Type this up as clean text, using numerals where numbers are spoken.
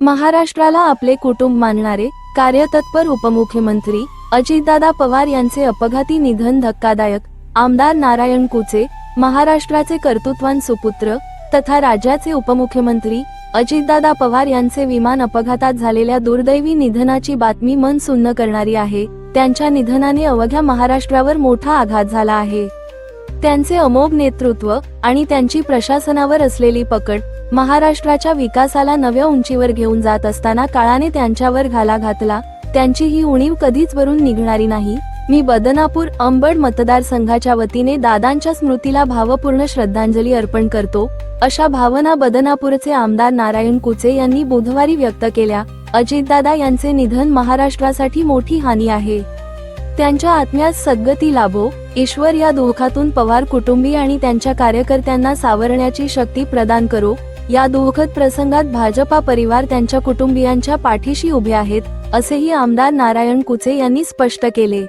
महाराष्ट्राला आपले कुटुंब मानणारे कार्यतत्पर उपमुख्यमंत्री अजितदादा पवार यांचे अपघाती निधन धक्कादायक. आमदार नारायण कुचे, महाराष्ट्राचे कर्तृत्वान सुपुत्र तथा राज्याचे उपमुख्यमंत्री अजितदादा पवार यांचे विमान अपघातात झालेल्या दुर्दैवी निधनाची बातमी मन सुन्न करणारी आहे. त्यांच्या निधनाने अवघ्या महाराष्ट्रावर मोठा आघात झाला आहे. त्यांचे अमोघ नेतृत्व आणि त्यांची प्रशासनावर असलेली पकड महाराष्ट्राच्या विकासाला नव्या उंचीवर घेऊन जात असताना काळाने त्यांच्यावर घाला घातला. त्यांची ही उणीव कधीच वरून निघणारी नाही. मी बदनापूर अंबड मतदारसंघाच्या वतीने दादांच्या स्मृतीला भावपूर्ण श्रद्धांजली अर्पण करतो, अशा भावना बदनापूरचे आमदार नारायण कुचे यांनी बुधवारी व्यक्त केल्या. अजितदादा यांचे निधन महाराष्ट्रासाठी मोठी हानी आहे. त्यांच्या आत्म्यास सद्गती लाभो, ईश्वर या दुःखातून पवार कुटुंबीय आणि त्यांच्या कार्यकर्त्यांना सावरण्याची शक्ती प्रदान करो. या दुःखद प्रसंगात भाजपा परिवार त्यांच्या कुटुंबियांच्या पाठीशी उभे आहेत, असेही आमदार नारायण कुचे यांनी स्पष्ट केले.